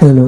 Hello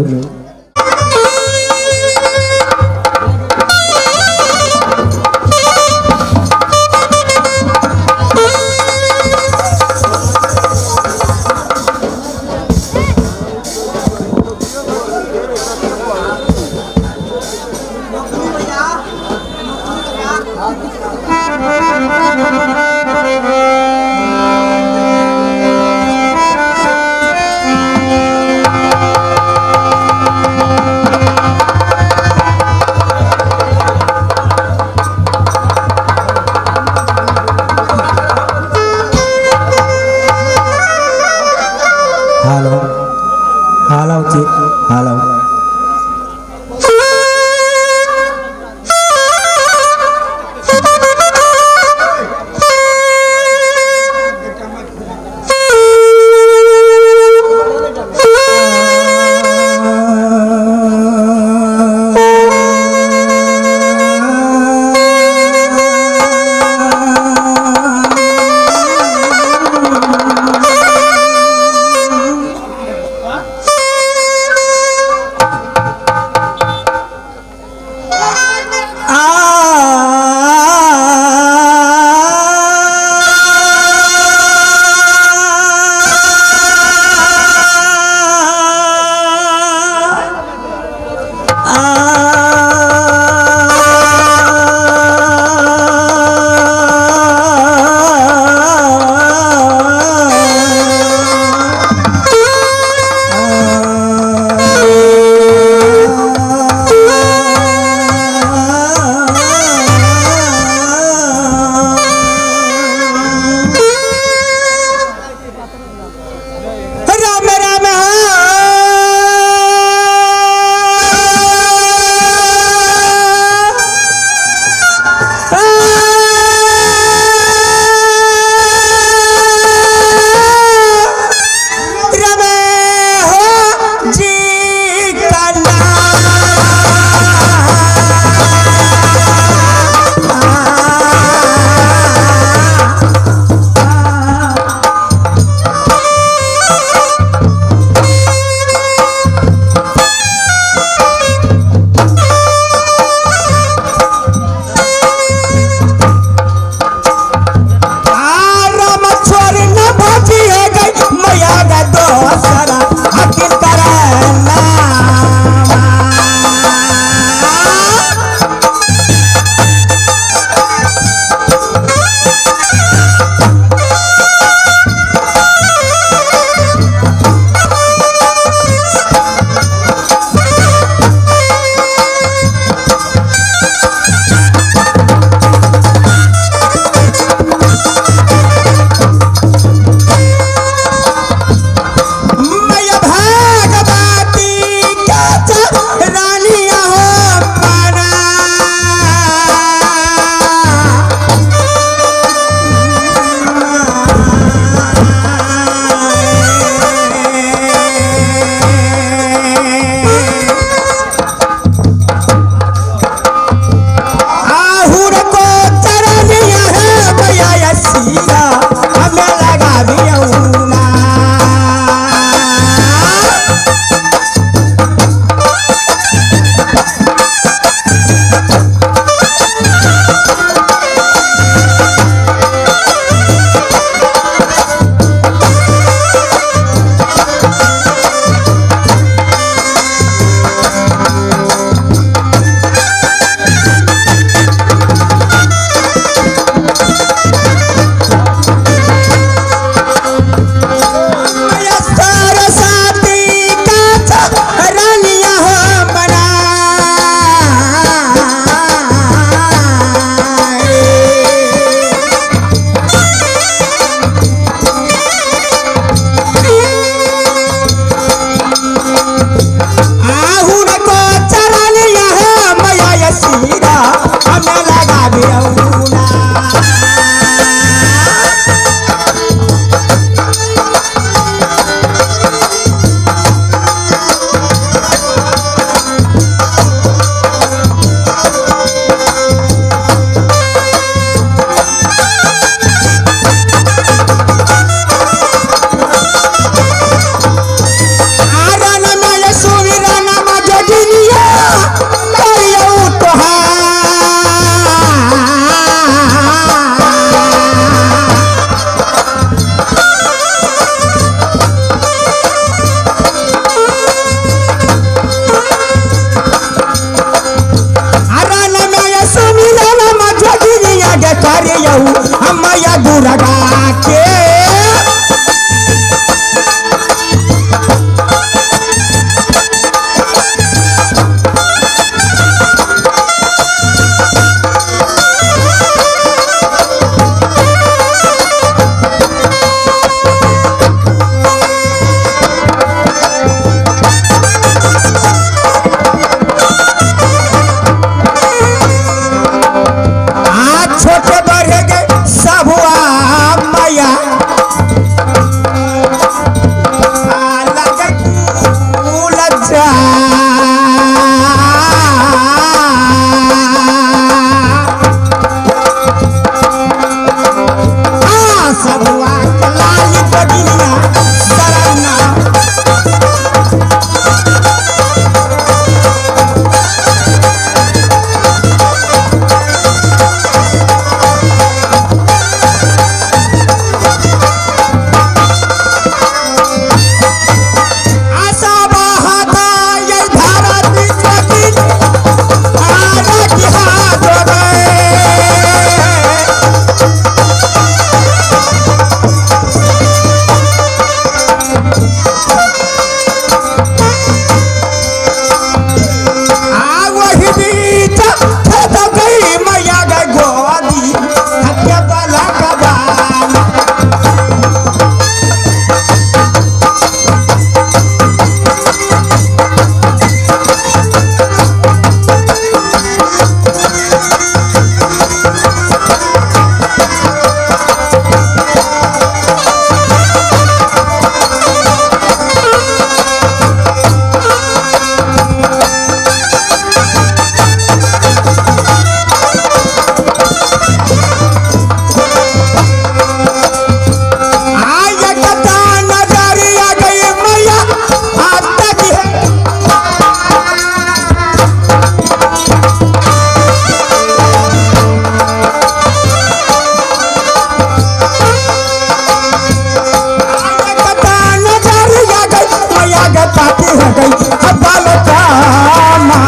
hello hello जी hello में पापी हो गई बाल रामा।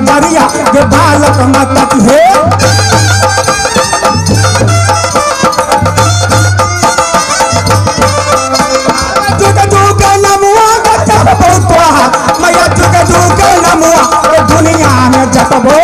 दरिया के बालक मत है मैया तुके नमुआ दुनिया में जपबो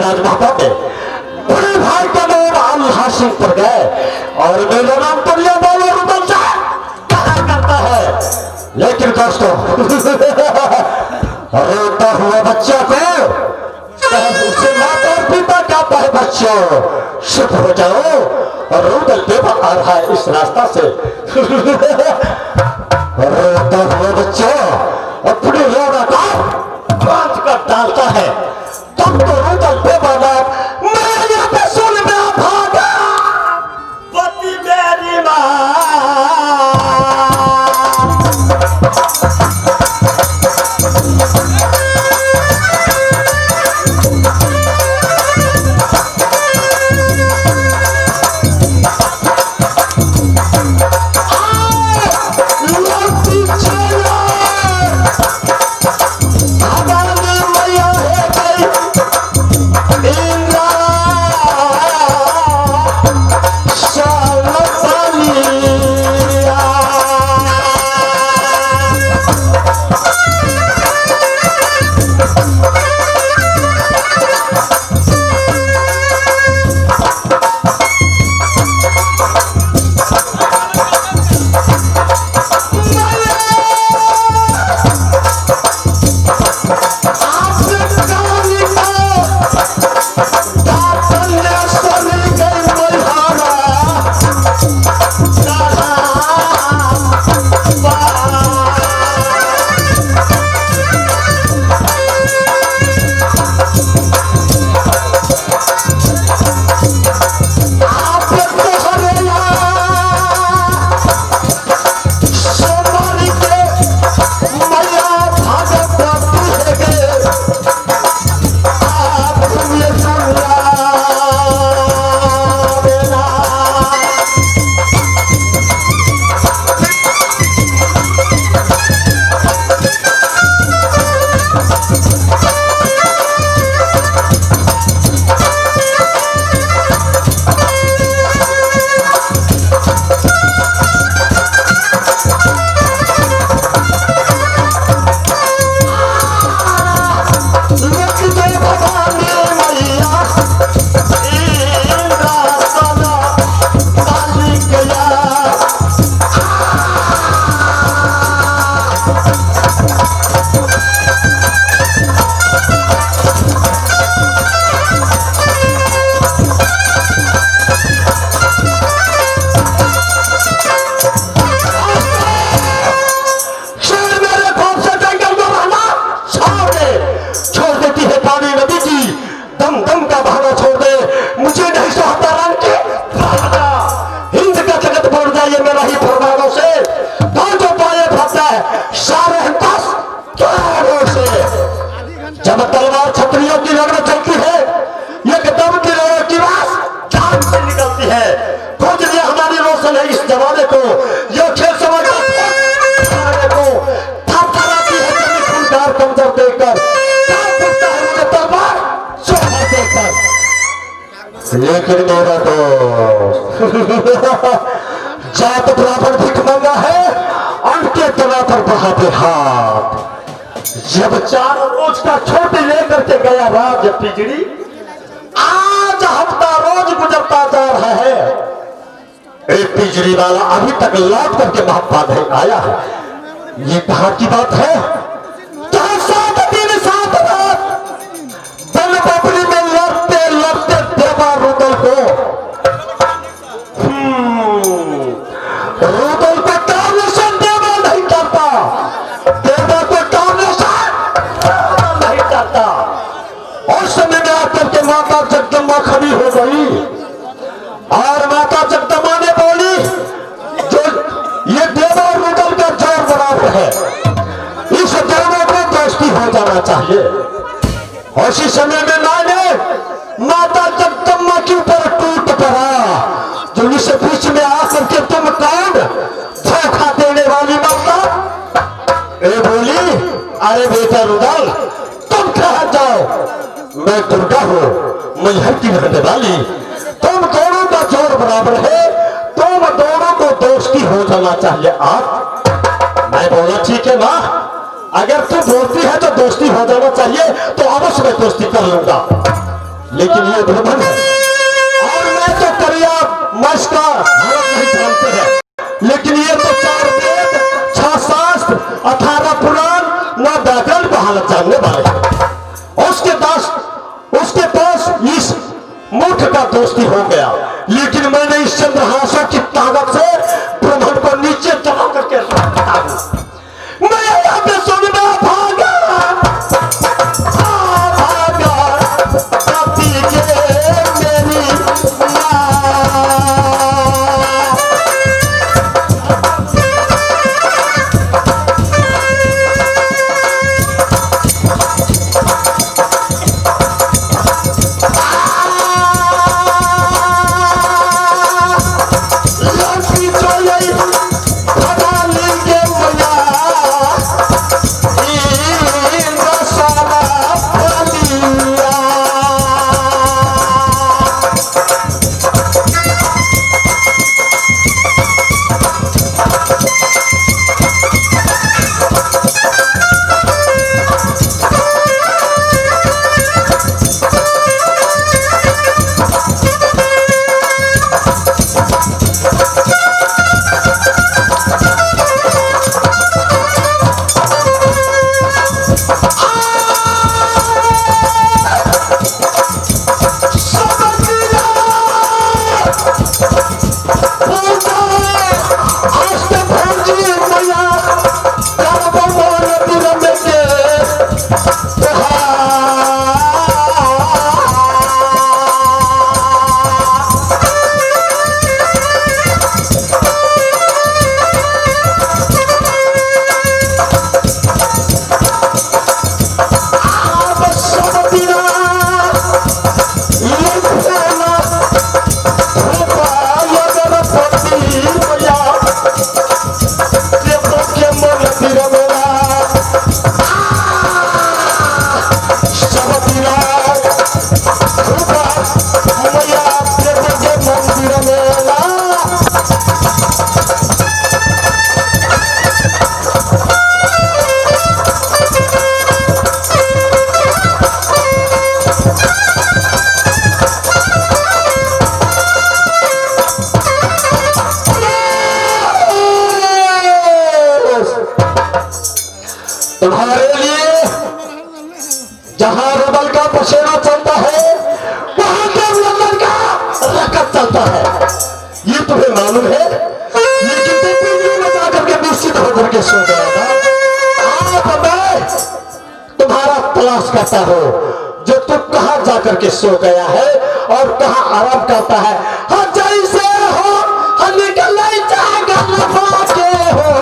राजमाता के बड़े भाई का नाम अल्लाह सिंह पड़ गए और मेरा नाम परिया बोलो रुदल से कहा करता है। लेकिन दोस्तों रोता हुआ बच्चा को उससे माता और पिता कहता है बच्चों चुप हो जाओ और रुदल बेबा आ रहा है इस रास्ता से। रोता हुआ बच्चा अपने रोना का बांध कर डालता है। तब तो रुदल बेबा मैं यहाँ पे सुन में भागा पति मेरी माँ जब तलवार छतरियों की रगड़ चलती है एकदम की रगड़ की आवाज जान से निकलती है। खोजने हमारी रोशन है इस जमाने को ये खेल समझ को थरथराती है जमीन खुलदार कमजोर देखकर है मुझे तलवार चोर देखकर। लेकिन मेरा दोस्त जात बराबर भिख मंगा है उनके बराबर बहाते हाथ। जब 4 रोज का छोटे लेकर के गया राज पिजड़ी आज हफ्ता रोज गुजरता जा रहा है। एक पिजड़ी वाला अभी तक लौट करके महापा नहीं आया है। ये कहाँ की बात है? तो 7 दिन 7 रात बल बबली में लड़ते लड़ते देवा रुदल को रुदल को टॉर्नेशन देवा नहीं करता। देवा को उस समय में आकर के माता जगदम्बा खड़ी हो गई और माता जगदम्बा ने बोली जो ये देवा और रुदल का जोर बराबर है इस दोनों को दोस्ती हो जाना चाहिए। उसी समय में मैंने माता जगदम्बा के ऊपर टूट पड़ा जो इस बीच में आकर के तुम कौन धोखा देने वाली माता ए बोली अरे बेटा रुदल तुम कहा जाओ मैं दुर्गा हूं मैं हट्टी रहने वाली। तुम दोनों का जोर बराबर है तुम दोनों को दोस्ती हो जाना चाहिए। आप मैं बोला ठीक है माँ अगर तू बोलती है तो दोस्ती हो जाना चाहिए तो अवश्य मैं दोस्ती कर लूंगा। लेकिन ये धर्मन है। और मैं तो करिया मश का हालत नहीं जानते हैं, लेकिन ये तो 4 वेद 6 शास्त्र 18 पुराण 9 व्याकरण का हालत जानने वाले हैं। उसके पास इस मूर्ख का दोस्ती हो गया, लेकिन मैंने इस चंद्रहासों की ताकत से ब्रह्मण को नीचे दबा करके रखता हूं। मैं यहाँ पे सुनना भागा तुम्हारे लिए जहां रबल का पसेना चलता है वहां लंदन का रकत चलता है, ये तुम्हें मालूम है। लेकिन तुम पिंजरे में जाकर के निश्चित होकर के सो गया था। अब मैं तुम्हारा तलाश करता हूं जो तुम कहां जाकर के सो गया है और कहां आराम करता है। हाँ जैसे हो हम निकल जाएगा के हो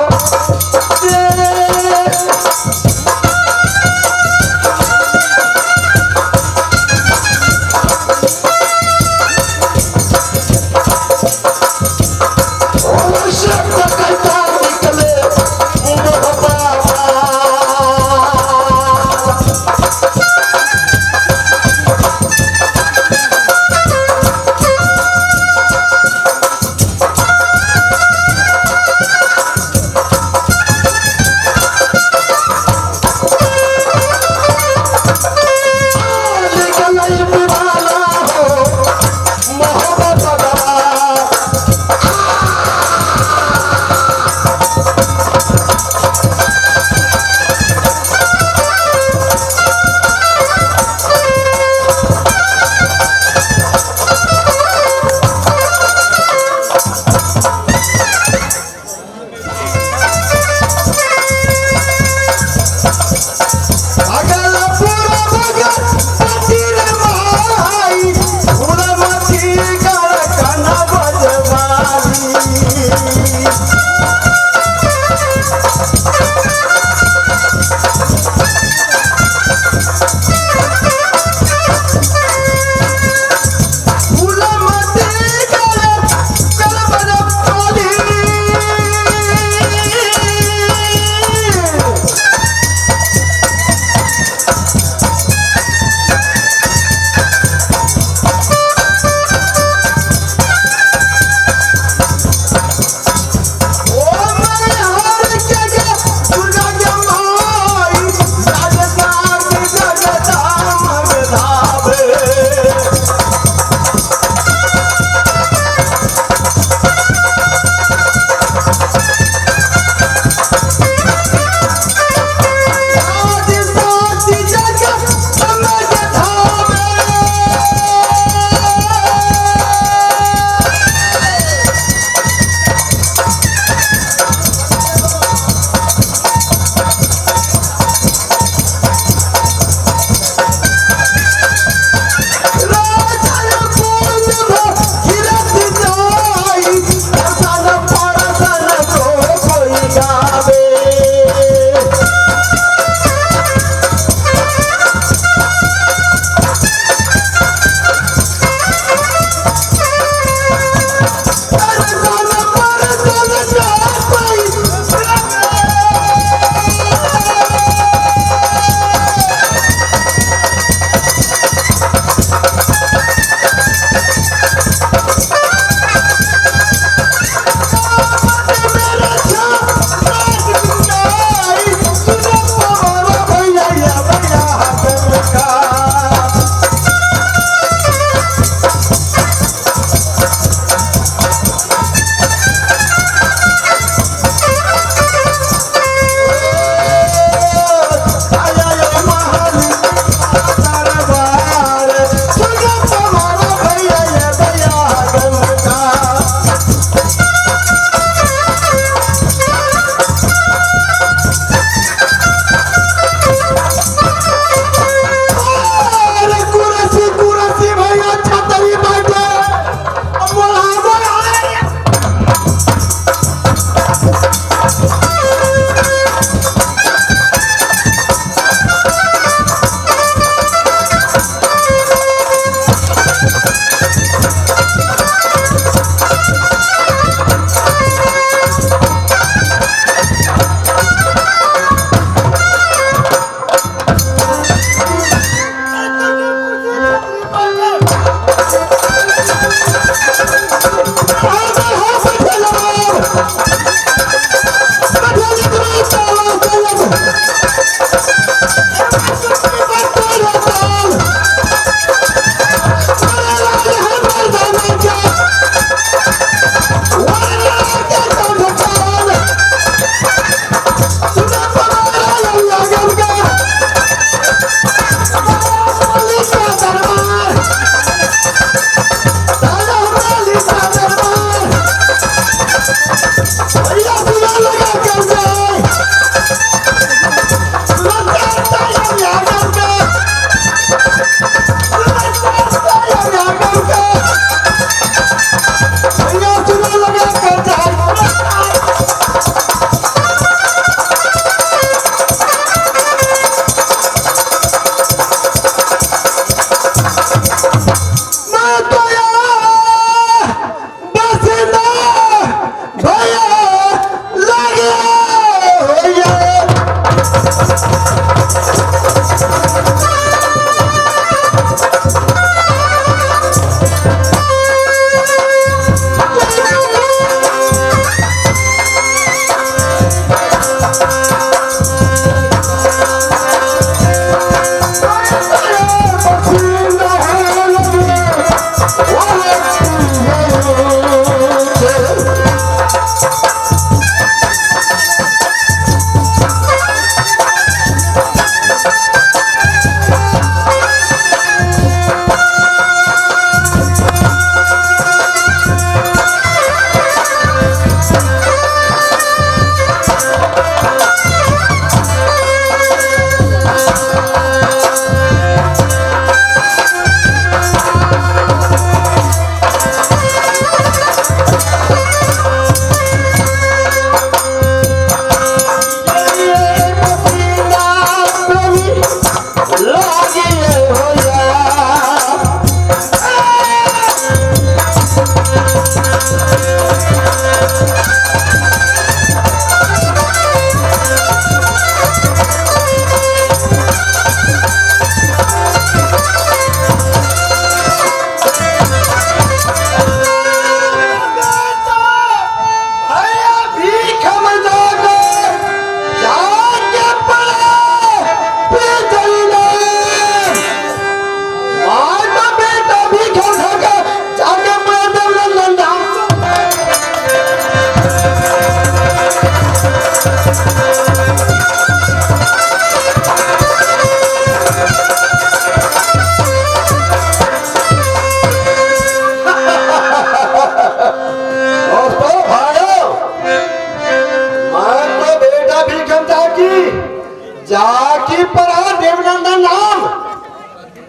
जाकी परा देवनंदन नाम।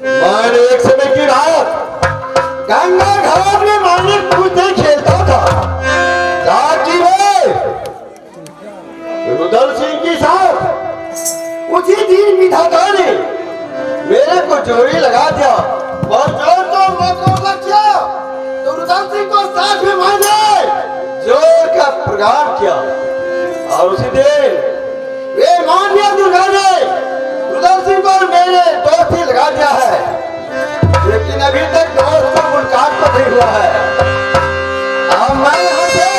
मैंने एक समय की रात गंगा घाट में मैंने कूदे खेलता था। जाकी वे रुदल सिंह के साथ उसी दिन विधाता ने मेरे को जोड़ी लगा दिया और जो तो मौका किया तो रुदल सिंह को साथ में मांगे जोर का प्रोग्राम किया और उसी दिन वे मान्य दुर्गा ने रुदल सिंह को मेरे दोस्ती लगा दिया है, लेकिन अभी तक दोस्त का मुलाकात तो नहीं हुआ है। अब मैं यहाँ से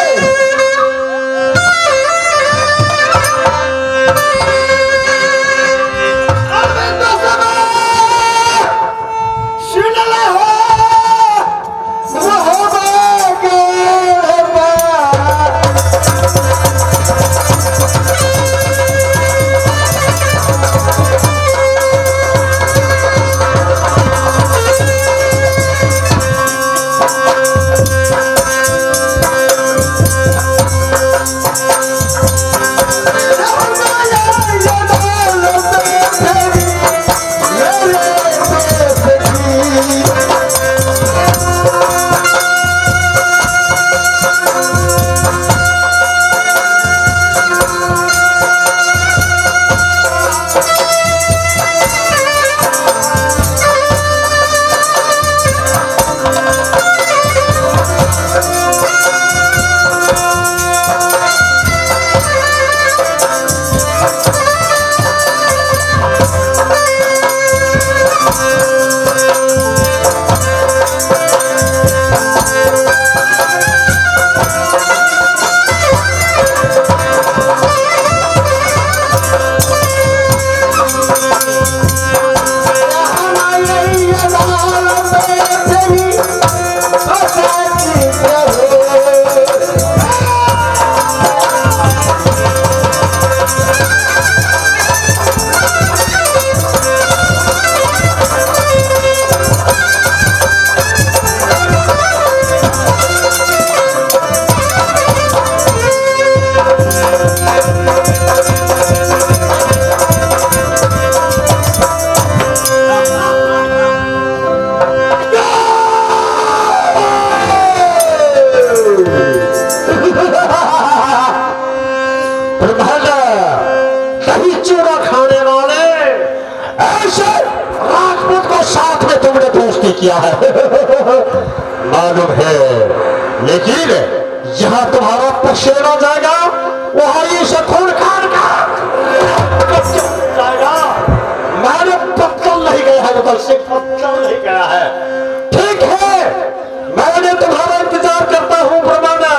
किया है मालूम है, लेकिन यहाँ तुम्हारा पसेरा जाएगा, वहां ये खून खान का जाएगा। मैंने पत्तल नहीं गया है, रुदल सिंह पत्तल नहीं गया है। ठीक है, मैंने तुम्हारा इंतजार करता हूँ ब्रह्मांडा,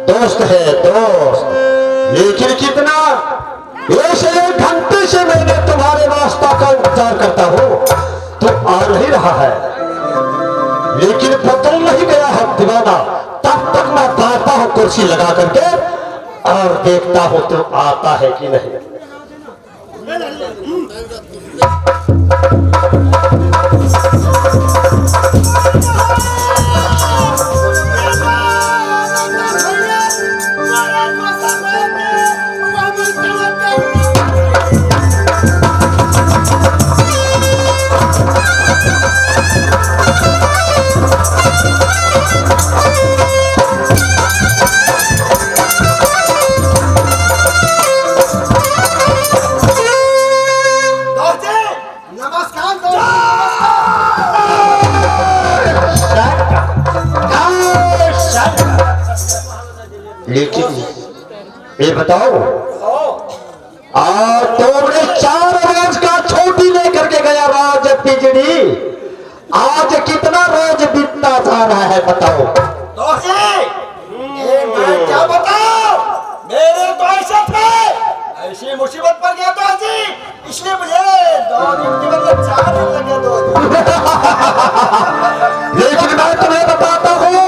दोस्त है दोस्त, लेकिन कितना ऐसे 1 घंटे से मैंने तुम्हारे रास्ता का इंतजार करता हूँ, तो आ नहीं रहा है, लेकिन बदल नहीं गया है दीवाना। तब तक मैं बैठता हूं कुर्सी लगा करके और देखता हूं तो आता है कि नहीं। लेकिन ये बताओ, तुमने 4 रोज का छोटी लेकर के गया राज पिजड़ी, आज कितना रोज बीतता जा रहा है बताओ। मैं क्या बताओ, मेरे तो ऐसा थे, ऐसी मुसीबत पर गया था जी, इसलिए मुझे 2 दिन के बदले 4 दिन लगे 2 दिन। लेकिन मैं तुम्हें बताता हूँ,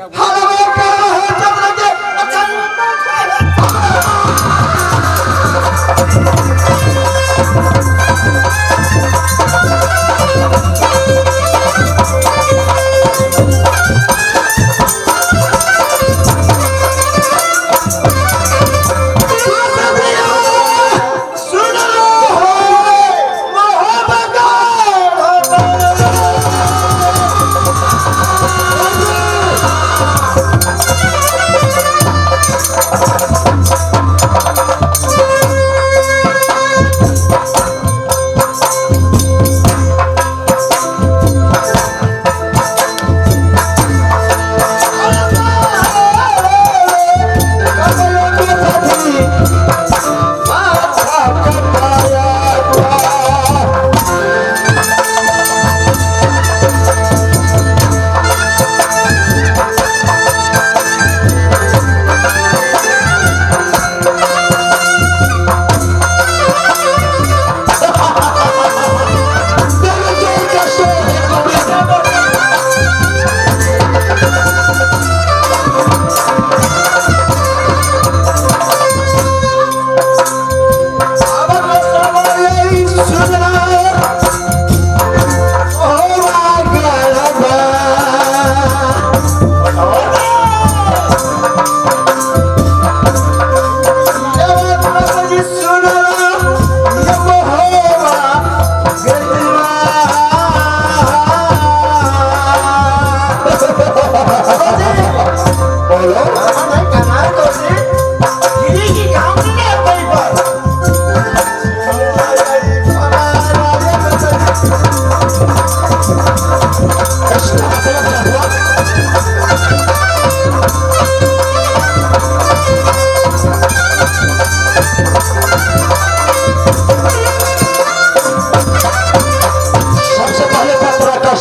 हलवे कर रहे चंद्र के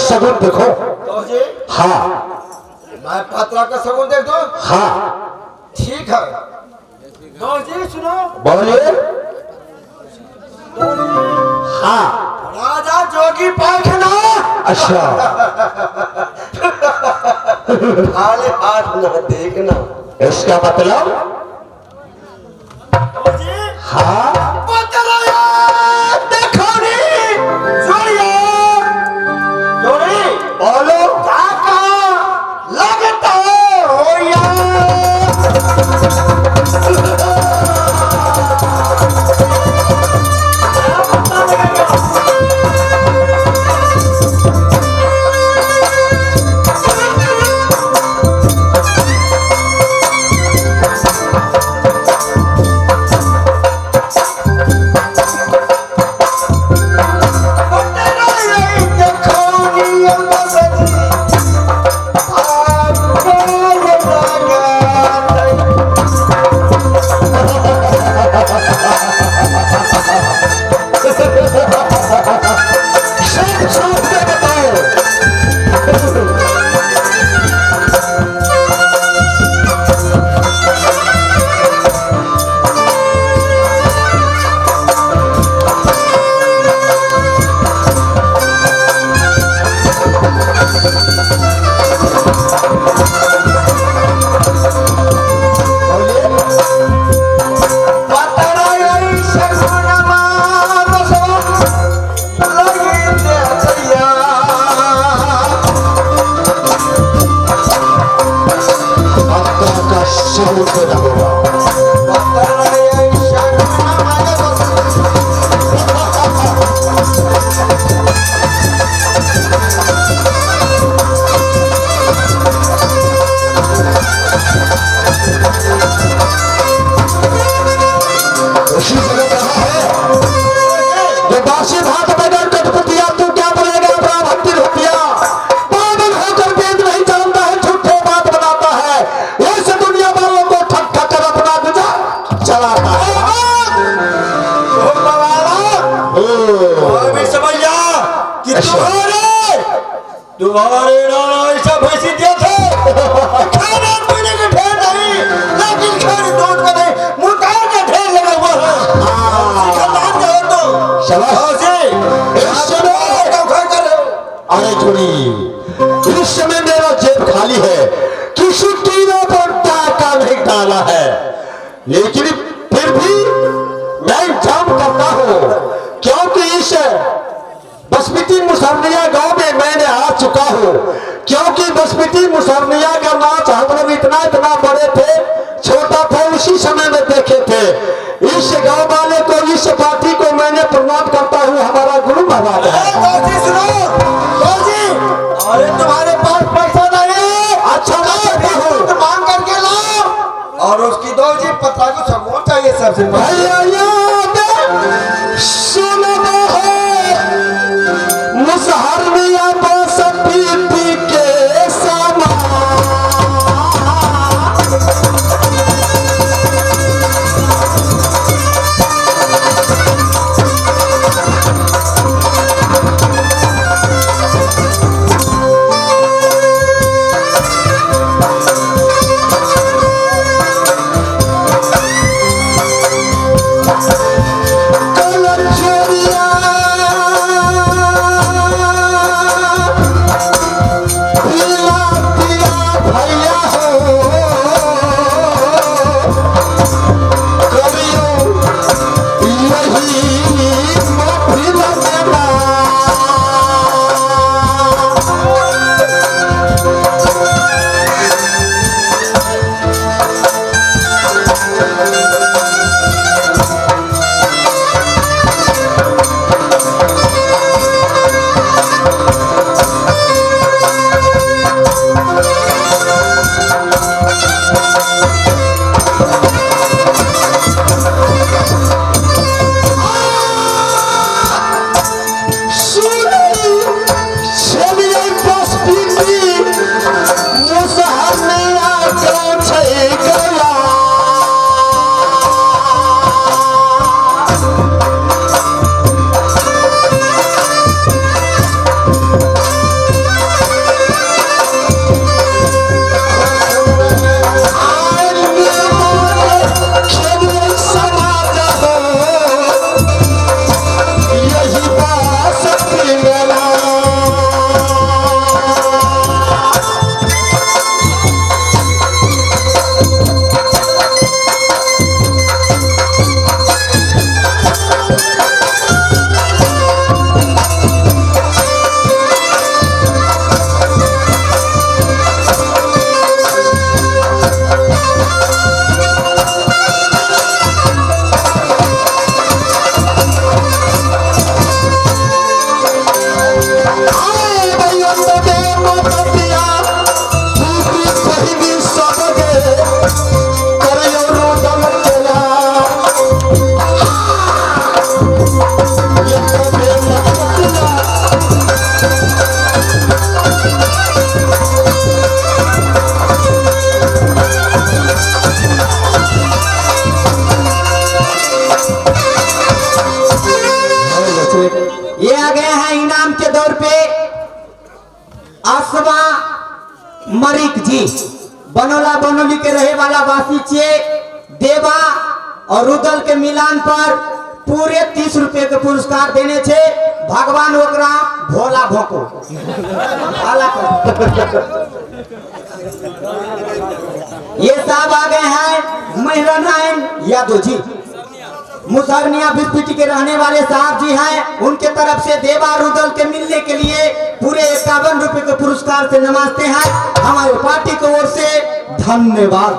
सगुन देखो। हाँ मैं पत्रा का सगुन देख दो। हाँ ठीक है जी सुनो। बोलिए। हाँ राजा जोगी पाखना। अच्छा खाली हाथ न देखना। इसका मतलब हाँ बोलो लगता हो तुम्हारे नाना ऐसा भैंसी दिया था खाने पीने के ढेर नहीं, लेकिन खैर दूध का नहीं, मुर्गाओं का ढेर लगा हुआ है। खानदान का हो तो शाबाश जी। इस समय अरे थोड़ी इस समय मेरा जेब खाली है, किस लेकिन फिर भी मैं इंतजाम करता हूं, क्योंकि इस बसमिती मुसरनिया गांव में मैंने आ चुका हूं। क्योंकि बसमिती मुसरनिया का नाच हम लोग इतना इतना बड़े थे, छोटा था, उसी समय में देखे थे। इस गांव वाले को, इस पार्टी को मैंने प्रणाम करता हूं, हमारा गुरु महाराज है। सुनो जी, अरे तुम्हारे पास पैसा नहीं, अच्छा तो मांग करके लाओ। और उसकी दो जी पता को सबूत चाहिए सबसे भैया सुनो मुसहरनिया बसमिती के समान ये आ गए हैं इनाम के दौर पे आसवा मरिक जी, बनोला बनोली के रहे वाला वासी चे देवा और रुदल के मिलान पर पूरे 30 रुपए के पुरस्कार देने छे। भगवान ओकरा भोला भोको भोला ये साहब आ गए हैं महिला नारायण यादव जी, मुसहरनिया बिस्पिटी के रहने वाले साहब जी हैं। उनके तरफ से देवा रुदल के मिलने के लिए पूरे 51 रुपए के पुरस्कार से नमस्ते हैं। हमारे पार्टी की ओर से धन्यवाद।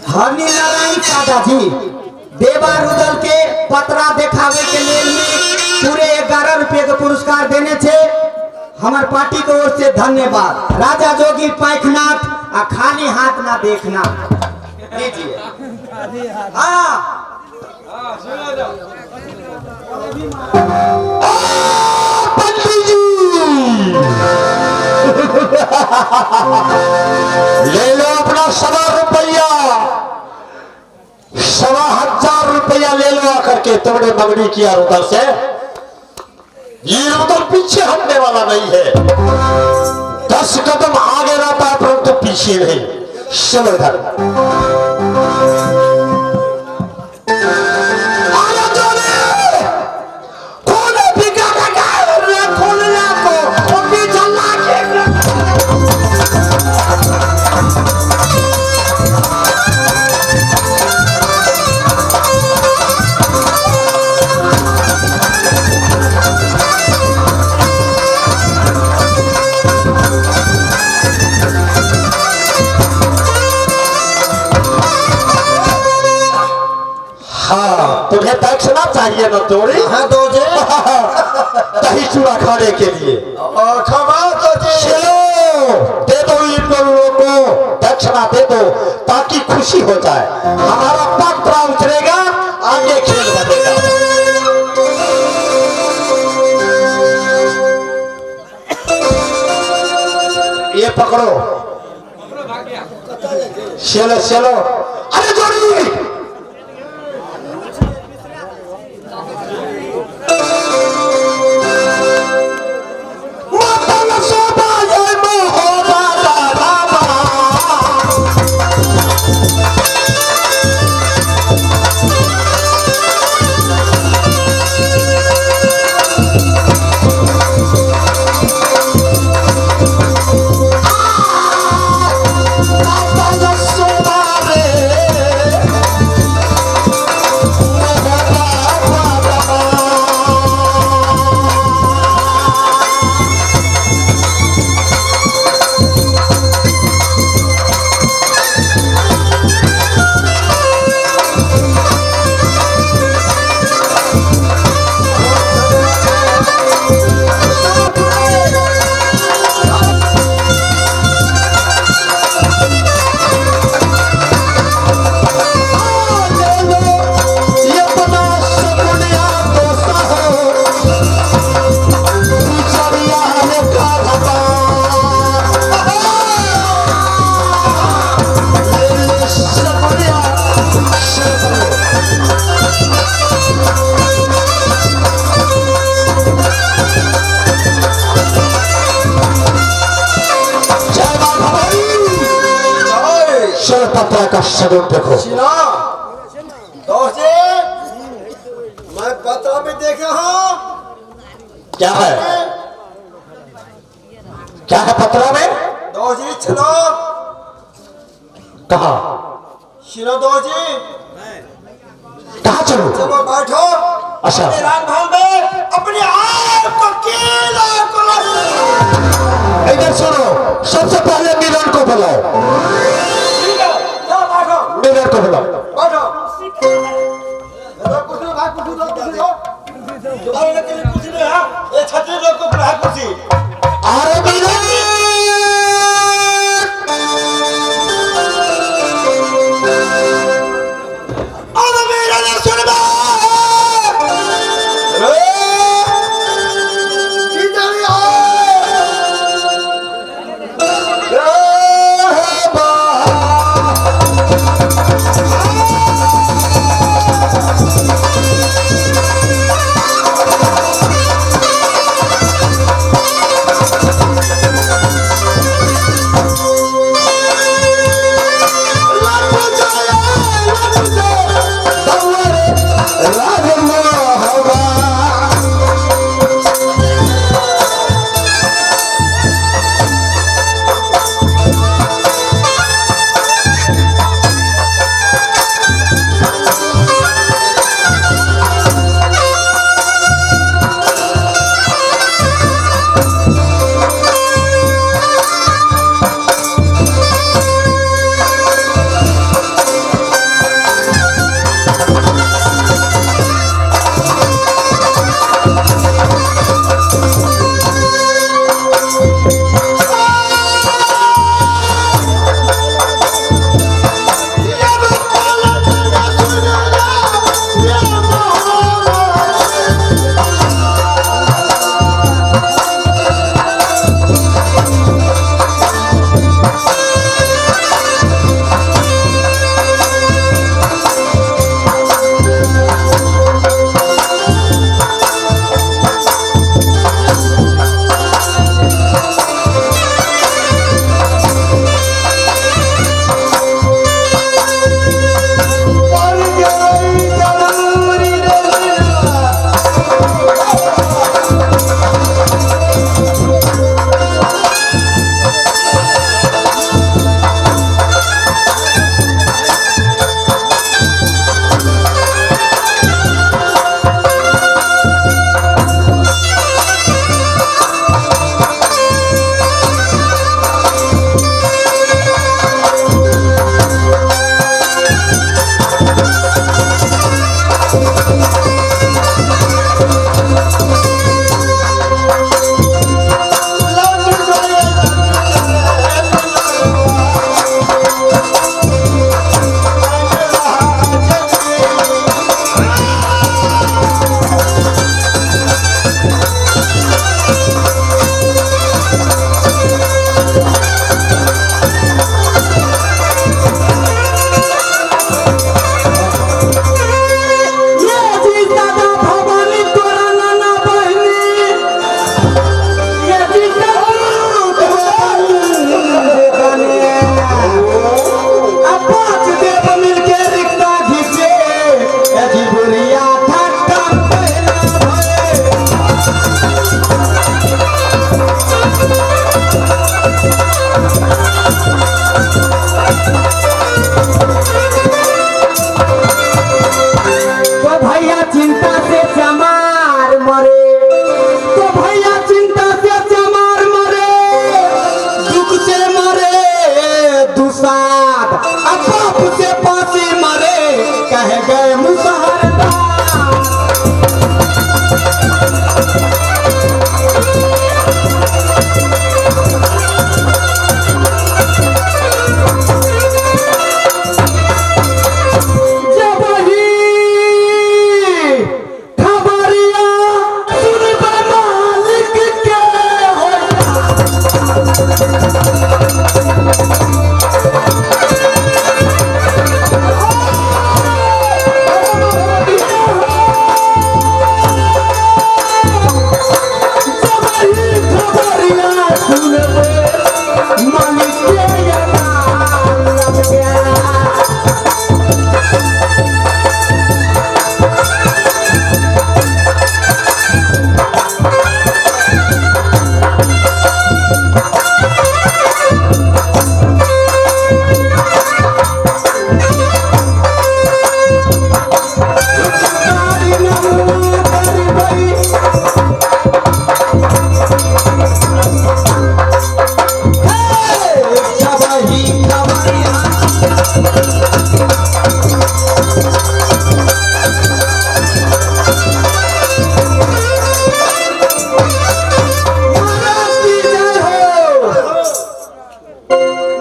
हरनी नारायण दादा जी देवा रुदल के पतरा दिखावे के लिए पूरे 11 रुपए के पुरस्कार देने थे। हमारे पार्टी की ओर से धन्यवाद। राजा जोगी पैखनाथ आ खाली हाथ ना देखना लीजिए। हाँ पंडित जी ले लो अपना 1.25 रुपया, 1,500 रुपया ले लो आकर के। तुमने मंगनी किया उधर से, ये उधर पीछे हटने वाला नहीं है। 10 कदम आगे रहता है परंतु पीछे नहीं। चलो इधर चाहिए न जोड़ी हाँ दो जी दही चूड़ा खाने के लिए खबर दो जी चलो दे दो इन लोगों को दक्षिणा दे दो ताकि खुशी हो जाए हमारा पत्रा उतरेगा आगे खेल बनेगा ये पकड़ो चलो चलो अरे जोड़ी पत्रा का शगुन देखो दोस्त जी मैं पत्रा में देखा हूँ क्या है पत्रा में दोस्त जी चलो कहा शिरो दोस्त जी कहा चलो चलो बैठो अच्छा अपने राजभवन में अपने आप को केला करो इधर सुनो सबसे पहले मिलन को बुलाओ मिलन को बुलाओ बैठो कुछ भाई कुछ दो तुम्हारे के लिए कुछ नहीं है ये छतरी लोग को बुला कुर्सी अरे मिलन अरे मेरा नाम सुन बा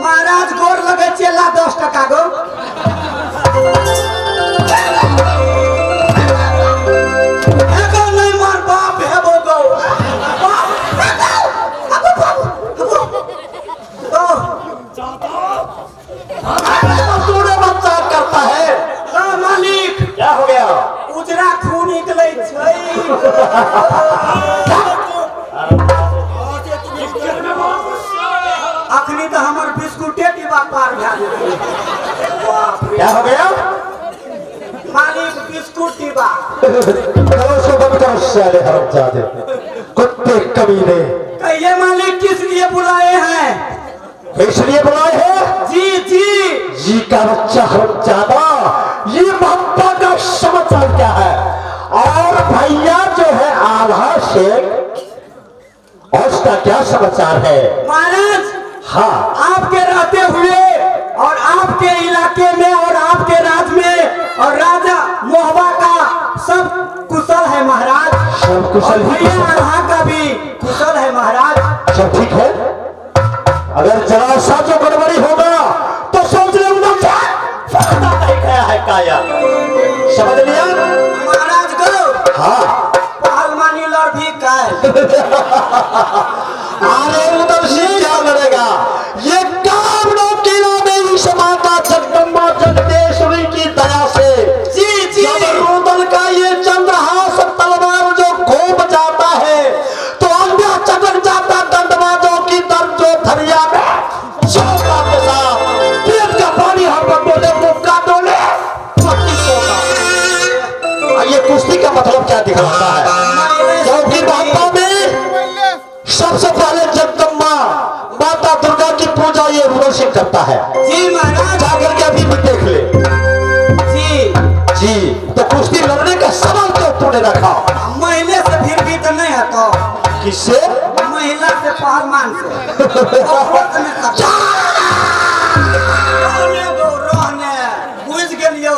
महाराज गोर लगे चेला 10 टका गो। एगो नहीं मार बाप हेबो गो। तूने बच्चा करता है मालिक क्या हो गया उजरा खून निकले छै। अखनी तो हमर बिस्कुटे डिब्बा पार भए गेलै। बाप रे क्या हो गया मालिक बिस्कुट डिब्बा। करो सो बंद करो साले हरामजादे कुत्ते कमीने। कहिए मालिक किस लिए बुलाए हैं? इसलिए बुलाए हैं जी जी जी का बच्चा हरामजादा ये मोहब्बत का समाचार क्या है। और भैया जो है आल्हा शेख उसका क्या समाचार है। महाराज हाँ आपके रहते हुए और आपके इलाके में और आपके राज में और राजा मोहबा का सब कुशल है महाराज। सब कुशल और ही भैया कुशल। आल्हा का भी कुशल है महाराज। सब ठीक है। अगर जरा सा जो गड़बड़ी होगा तो सोच ले उधर से फायदा नहीं गया है काया। समझ लिया महाराज गो हाँ पहलवानी लड़ भी काल। अरे उधर से क्या लड़ेगा ये कामनों की नहीं समाता जगदम्बा जगदेश्वरी की दया से। जी जी जब रुदल का ये चंद्रहास तलवार जो घूम जाता है तो अंधा चटक जाता दंडबाजों की दर्द जो धरिया में चौका के साथ पेट का पानी हम पर बोले मुक्का डोले पत्ती सोता। ये कुश्ती का मतलब क्या दिखाता है क्योंकि बाबा में सबसे पहले जगदम्बा माता दुर्गा की पूजा ये रोशन करता है। जी महाराज जाकर के अभी भी देख ले जी जी। तो कुश्ती लड़ने का सवाल क्यों तूने रखा महिले से फिर भी तो नहीं हतो। किससे महिला से पहलवान से औरत में तक। रहने दो रहने बुझ गेलियो।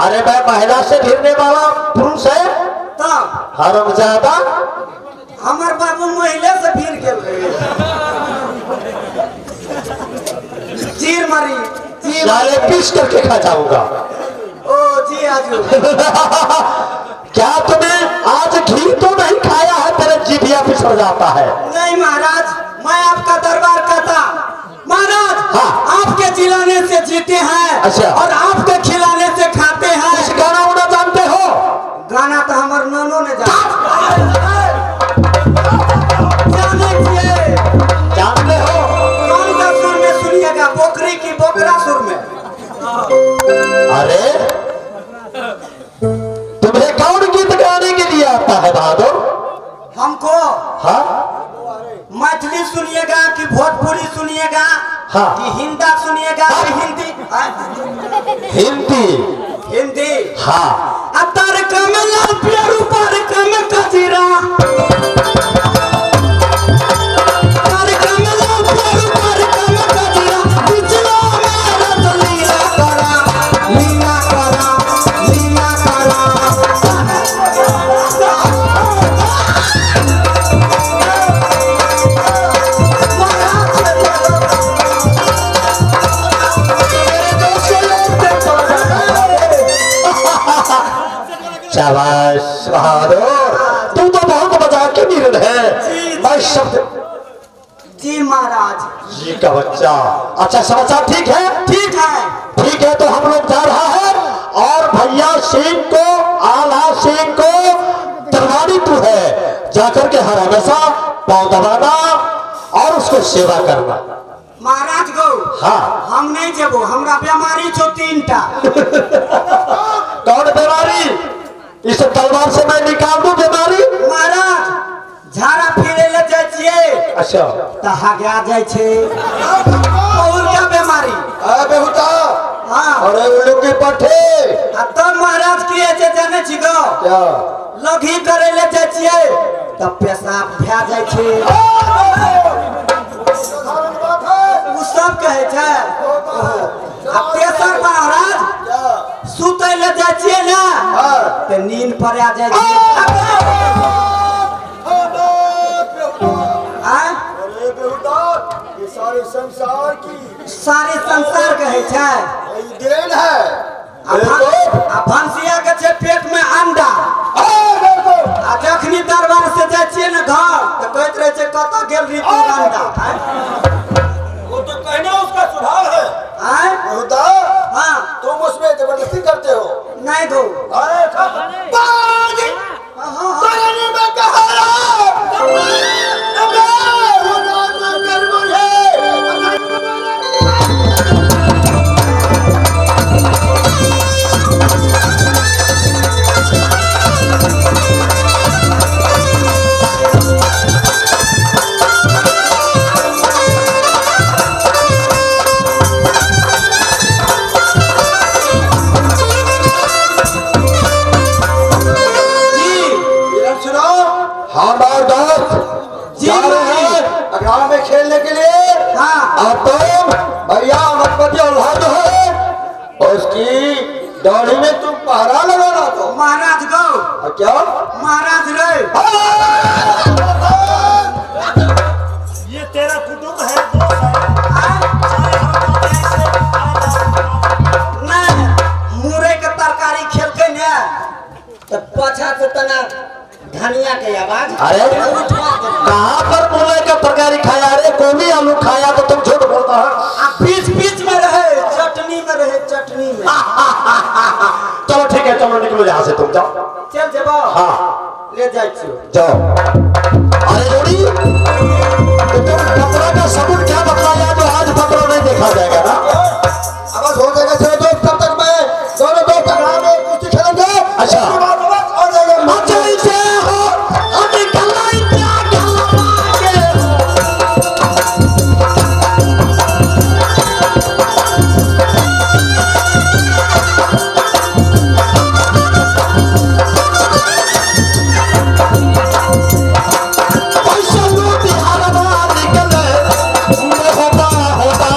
अरे मैं महिला से भिड़ने वाला पुरुष है तब हरामजादा। हमर बाबू महिले से फिर गेल रहे। चीर मारी चीर साले पीस करके खा जाऊंगा। ओ जी आजू क्या तुम्हें आज घी तो नहीं खाया है तेरे जीभिया पिछड़ जाता है। नहीं महाराज मैं आपका दरबार कहता। महाराज हाँ। आपके जिलाने से जीते हैं अच्छा। और आपके खिलाने से खाते हैं। इस गाना उना जानते हो गाना तो हमार नानो ने जाने चाहिए। जानते हो कौन सा सुर में सुनिएगा? बोकरी की बोकरा सुर में। अरे तुम्हें कौन गीत गाने के लिए आता है बहादुर। हमको हाँ मैथिली सुनिएगा कि भोजपुरी सुनिएगा हाँ। कि हिंदा सुनिएगा कि हिंदी हिंदी हिंदी। हाँ अब तारे कमला प्यारू पर कम कजीरा तारे कमला प्यारू पर कम कजीरा पिछला मेरा तो लीला करा लीला करा लीला करा। शाबाश बहादुर तू तो बहुत मजाक की नीरद है। मैं शब्द जी महाराज जी का बच्चा। अच्छा समाचार ठीक है ठीक है। ठीक है तो हम लोग जा रहा है और भैया सिंह को आला सिंह को दरबारी तू है जाकर के हर हमेशा पाँव दबाना और उसको सेवा करना। महाराज गो हाँ हम नहीं जेबो हमरा बीमारी छो 3टा। कौन बीमारी इस तलवार से मैं निकाल दूं बीमारी। महाराज झाड़ा फिरे ले जाय छिए अच्छा त हागा जाय छे। और क्या बीमारी? बेहुता हाँ। अरे उल्लू की पट्टे तब महाराज की ऐसे जाने छी गो क्या लघी करे ले जाय छियै तब पेशाब भए जाइ छै साधारण बात है उ सब कहै छै आ तेसर महाराज सुतै ले जाय छियै ना त नींद पर आ जाइ छै आय अरे बेहुदा ये सारे संसार की सारे संसार कहै छै यही देन है आ भंसिया के छै पेट में अंडा आ जखनी दरबार से जाय छियै ना घर त कहैत रहे छै कतऽ गेल रही तू अंडा वो तो कहना उसका स्वभाव है आय बेहुदा हाँ तुम उसमें जबरदस्ती करते हो नहीं दो अरे बाजी बाजी में कहा हमारे दोस्त जा रहे हैं अखाड़ा में खेलने के लिए हाँ और तुम भैया मधुपति और जो है उसकी दौड़ी में तुम पहरा लगाना तो महाराज गो और क्या महाराज रे ये तेरा कुटुंब है दोस्त है नहीं मुरई के तरकारी खेलकै ने तो पाछा से तना धनिया के आवाज अरे कहाँ पर मूले का तरकारी खाया रे कोमी आलू खाया तो तुम झूठ बोलता है आ बीच बीच में रहे चटनी में चलो ठीक है चलो निकलो यहाँ से तुम जाओ चल जेबो हाँ ले जाय छियो जाओ अरे जोड़ी तो तुम पत्रा का सबूत क्या बतलाया जो आज पत्रा नहीं देखा जाएगा ना अब हो जाएगा चलो दोस्त तब तक मैं दोनों दोस्त अखाड़ा में कुश्ती खेलेंगे अच्छा। उसके बाद वापस आ जाएगा अच्छा इसे हो अभी गलाई क्या पैसा लूटी हर बार निकले होता होता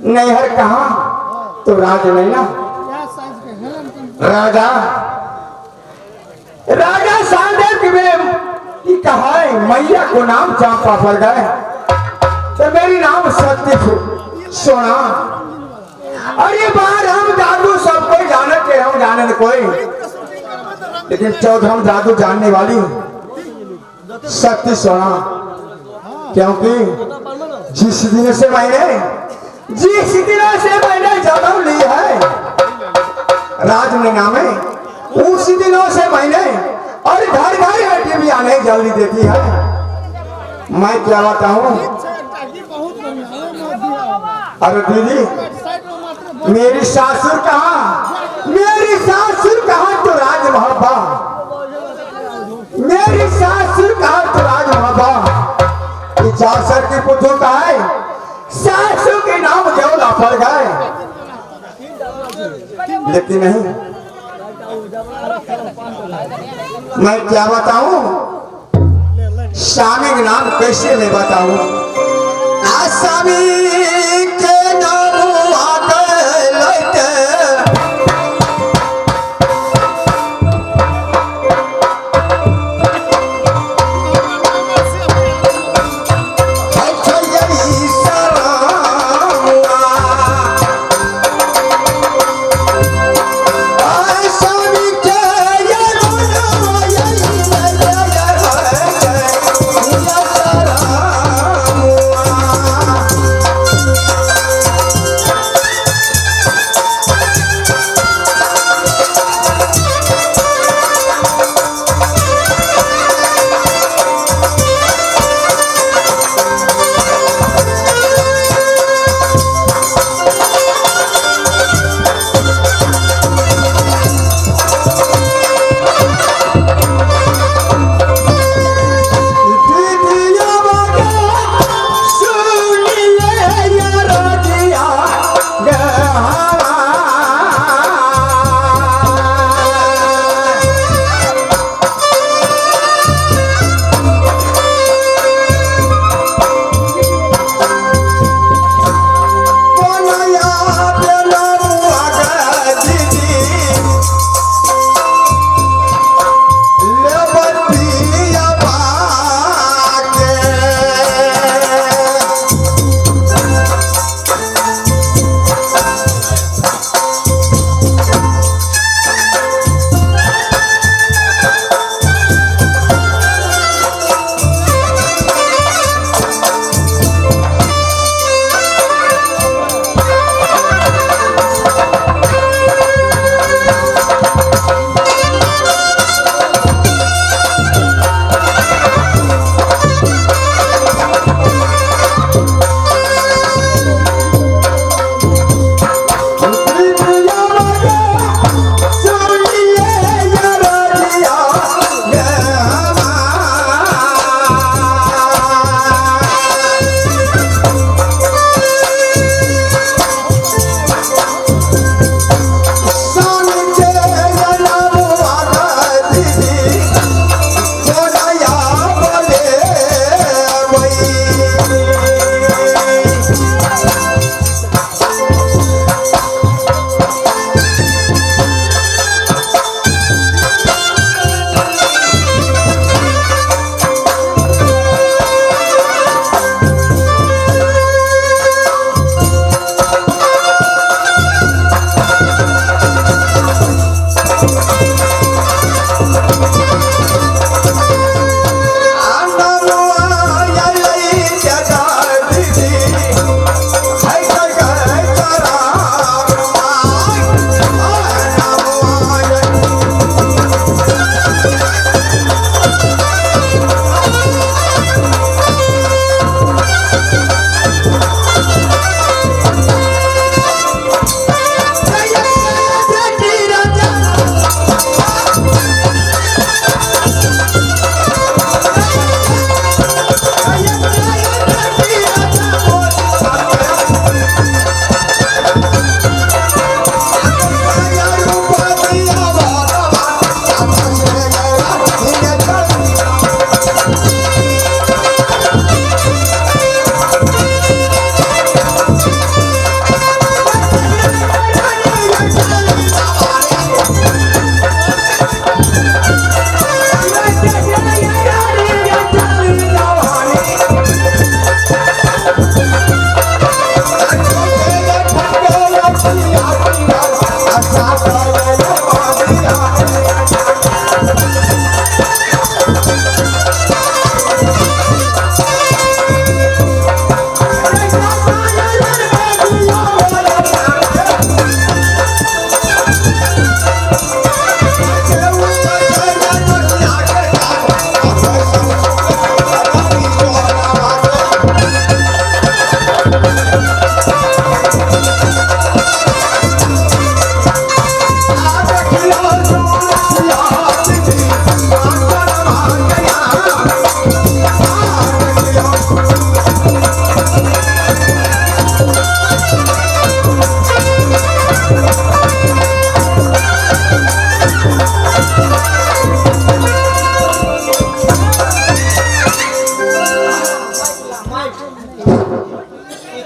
नैहर कहाँ? तो राज नहीं ना। राजा राजा साधक में कि कहा है मैया को नाम चांपा पड़ गए तो मेरी नाम सत्य सोना। अरे बार हम जादू सबको जानते हम जाने न कोई, लेकिन 14 जादू जानने वाली सत्य सोना। क्योंकि जिस दिन से मैंने जन्म ली है राजमीना में, उसी दिनों से मैंने और घर घर बेटी भी आने जल्दी देती है। मैं क्या बताऊं? अरे दीदी मेरी सासुर कहाँ? मेरी सासुर कहाँ तो राज मोहब्बा, मेरी सासुर कहाँ तो राज मोहब्बा। सर की पुतू का है सासू के नाम देवला पड़ गए, लेकिन नहीं मैं क्या बताऊं? स्वामी के नाम कैसे मैं बताऊं? स्वामी के नाम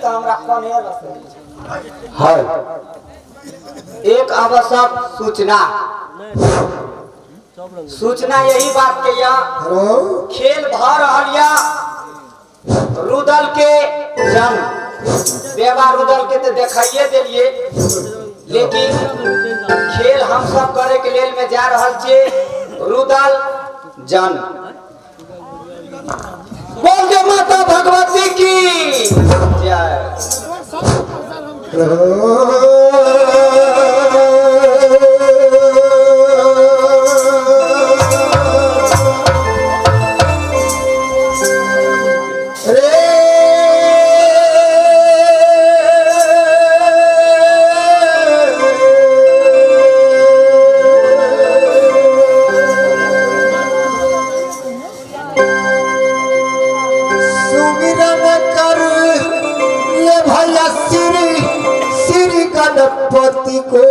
तो हमरा कने है एक आवश्यक सूचना यही बात के या खेल भ रहल या रुदल के जन्म देवा रुदल के तो दिखाइए दिलिए, लेकिन खेल हम सब करे के लेल में जा रहल छे रुदल जन्म। बोल दे माता भगवती की जय। गणपति को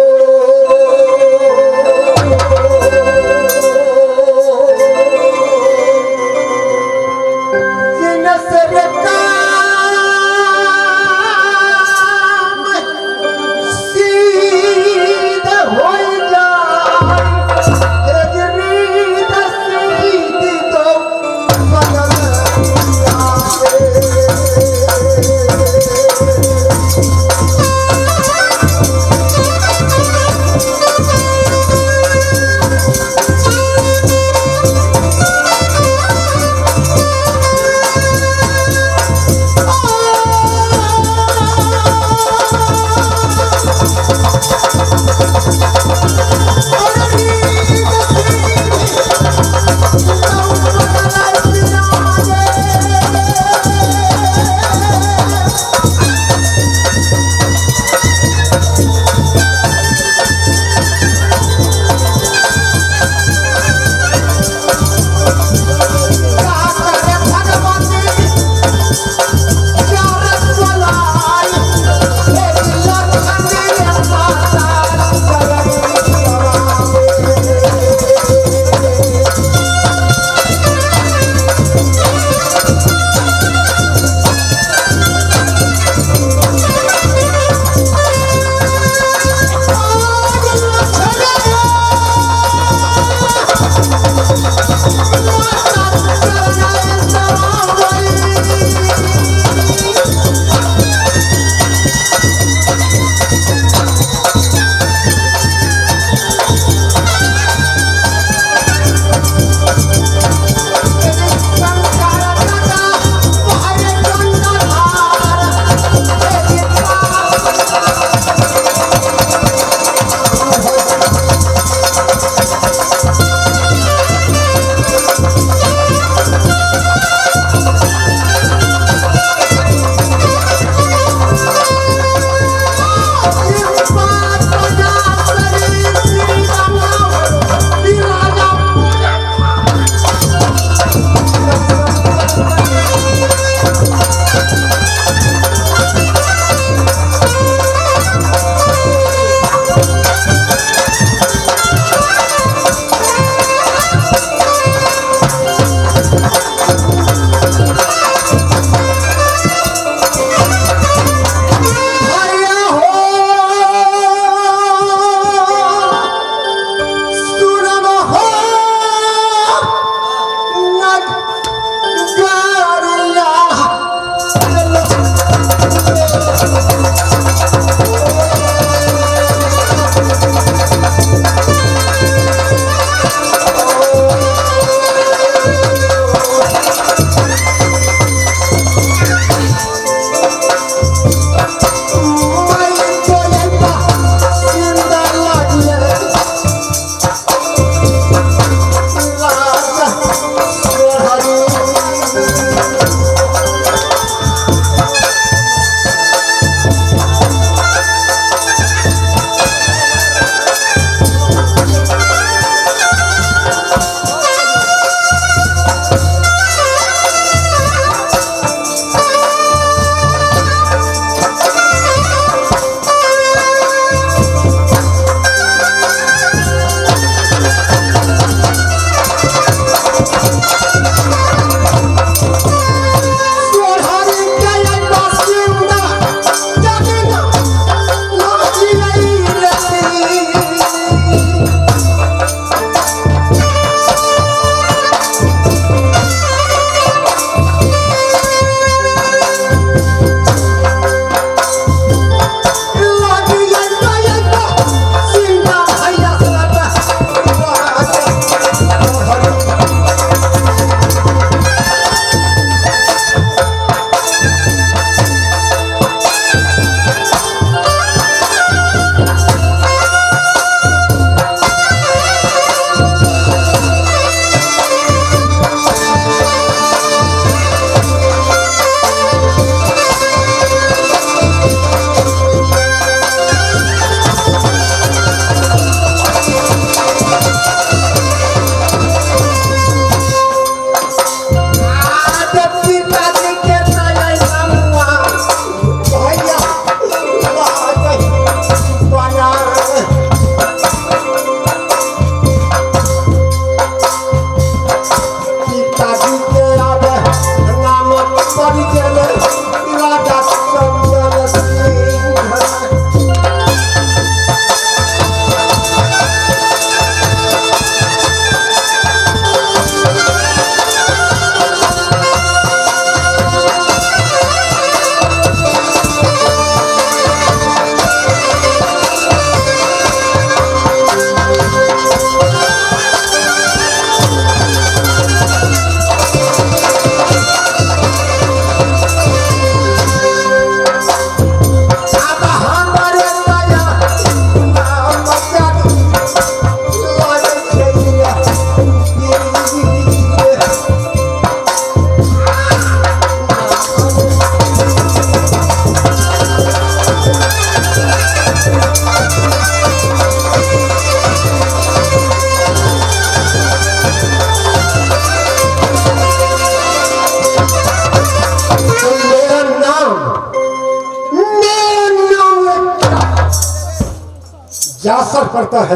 जासर पड़ता है।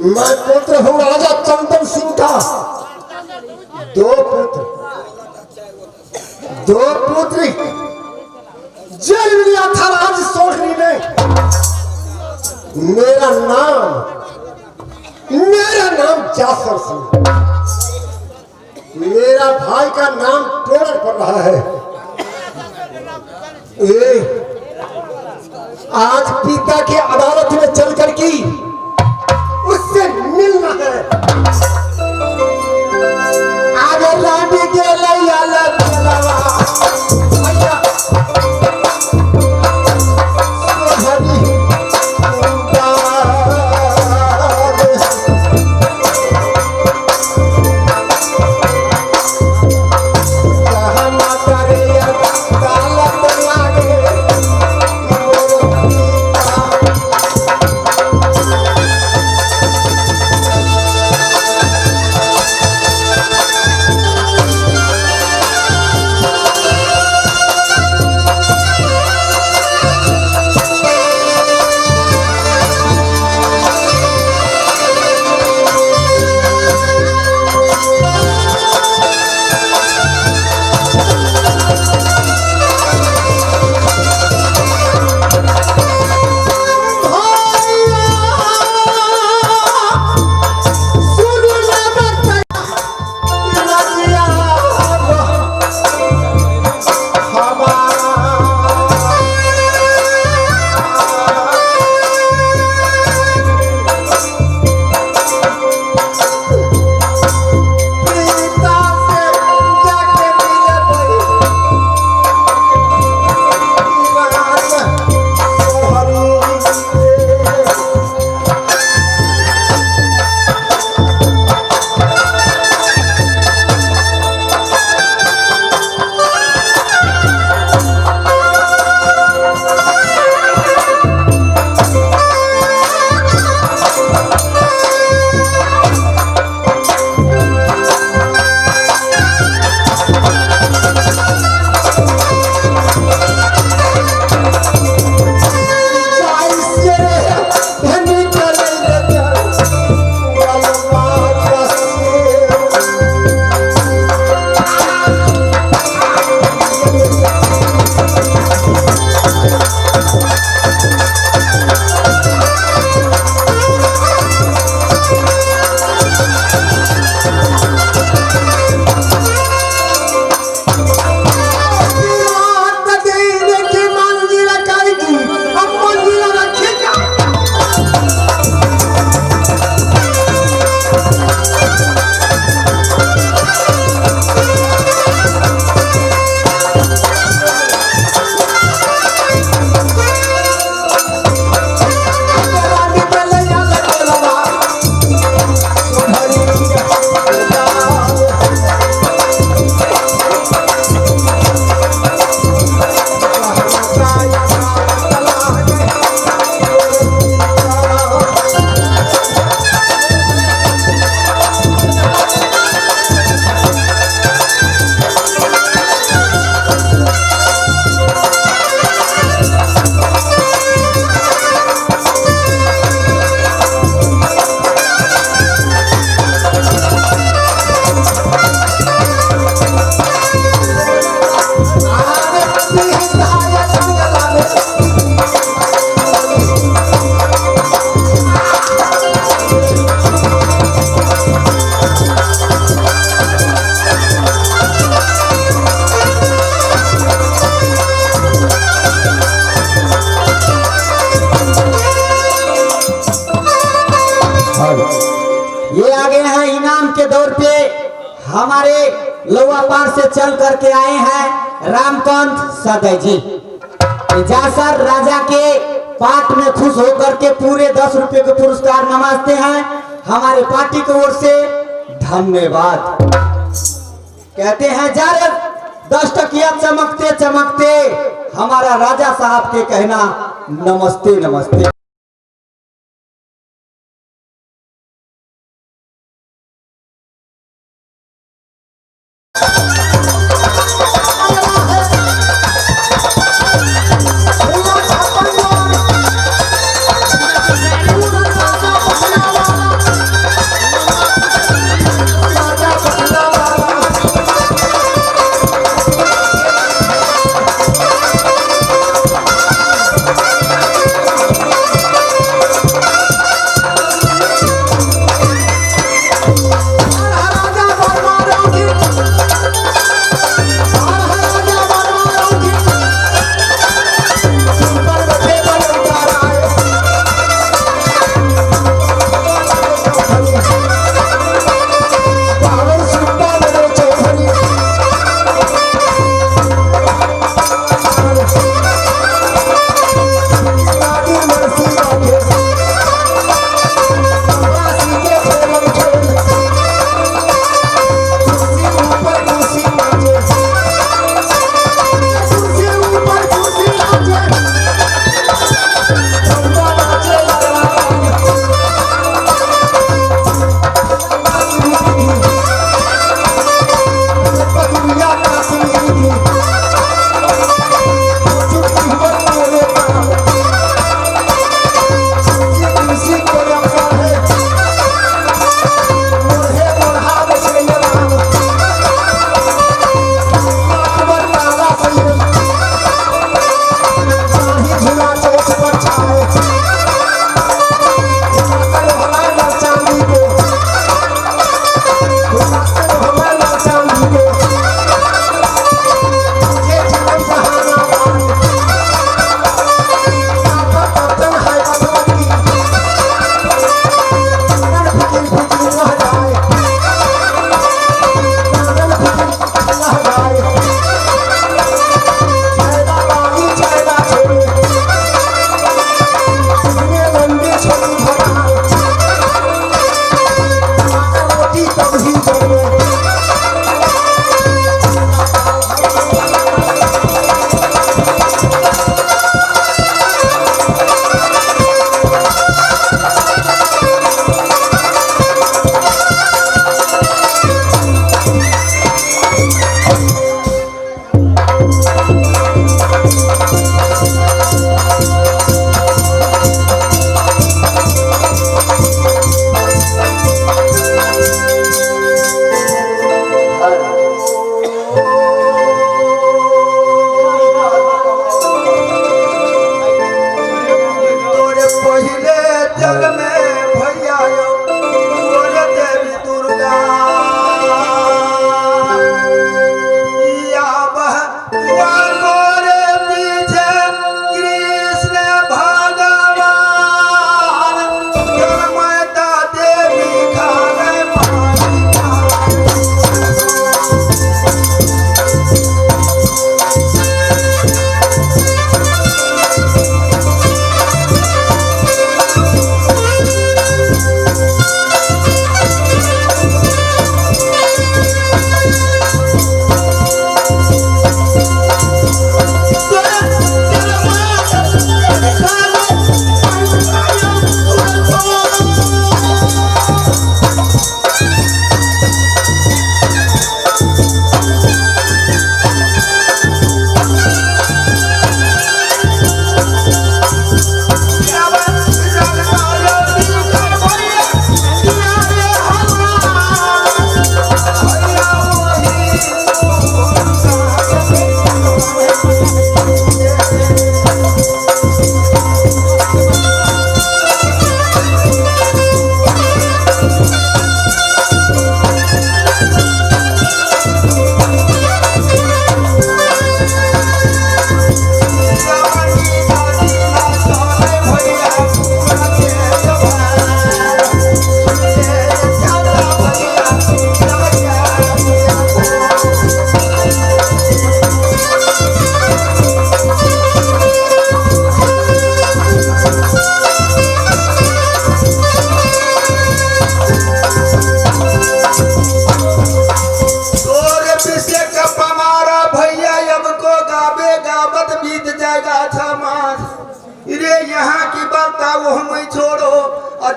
मैं पुत्र हूँ राजा चंदन सिंह का। दो पुत्र जेल लिया था राज सोढ़नी में। मेरा नाम जासर सिंह। मेरा भाई का नाम टोलर पड़ रहा है। आज पिता की अदालत में चल कर की उससे मिलना है। अगर रानी के लैया लगा हमारे लोहा पार से चल करके आए हैं रामकांत सदय जी। जासर राजा के पाठ में खुश होकर के पूरे 10 रुपए के पुरस्कार नवाजते हैं। हमारे पार्टी की ओर से धन्यवाद कहते हैं। जारे 10 टकिया चमकते चमकते हमारा राजा साहब के कहना नमस्ते नमस्ते।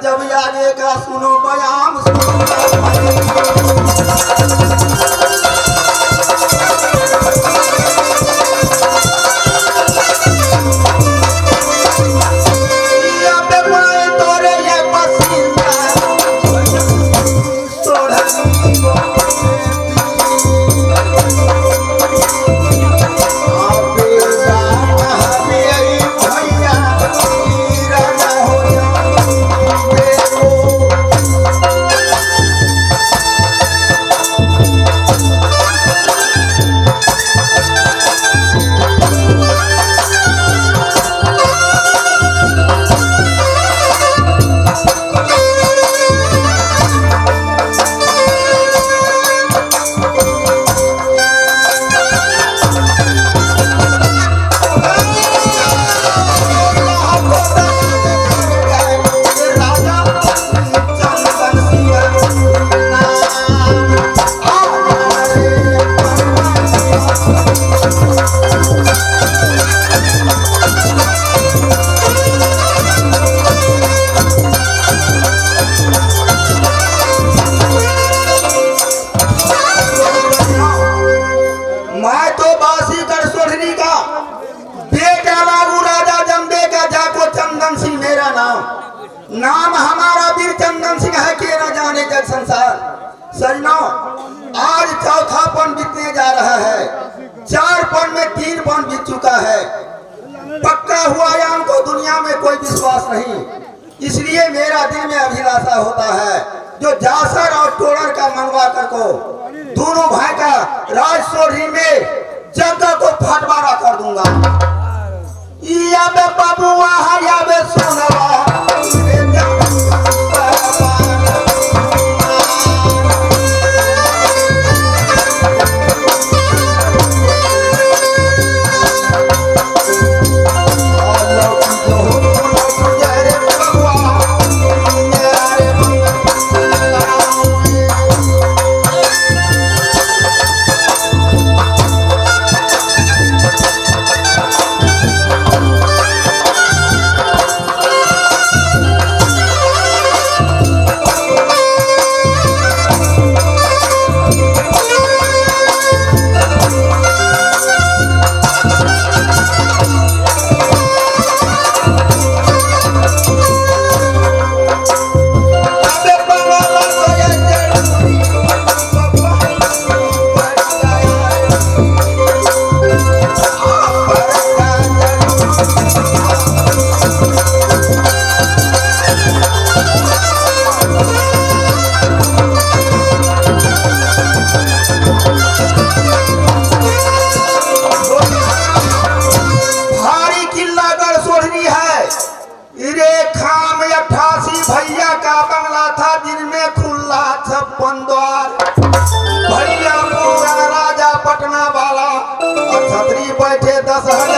जब आगे का सुनो बयाम सुनो बीतने जा रहा है। 4 पन में 3 पन बीत चुका है। पक्का हुआ याम को दुनिया में कोई विश्वास नहीं। इसलिए मेरा दिल में अभिलाषा होता है जो जासर और टोड़र का मंगवा कर को दोनों भाई का राज सोढ़ी में जगह को फटवारा कर दूंगा। या बे बबुआ या बे सोनवा भैया का बंगला था जिनमें खुला 56 द्वार। भैया पूरा राजा पटना वाला और छतरी बैठे 10,000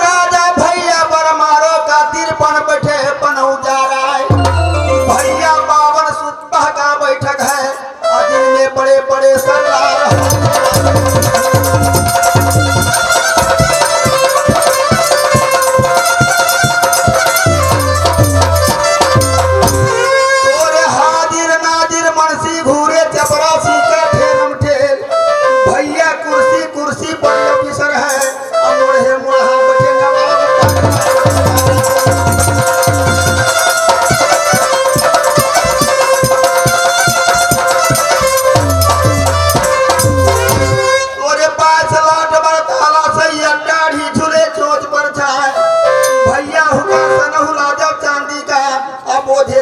राजा भैया बरमारो का तिरपन बैठे पनौजा राय। भैया 52 सुतपह का बैठक है जिनमें बड़े बड़े सरदार और हाजिर नाजिर मनसी घूरे चपरासी का ठेलम ठेल। भैया कुर्सी कुर्सी पर ऑफिसर है अमोढ़े मुढ़ा बैठे नवाब। भैया हुआ सनहुला जब चांदी का अब ओझे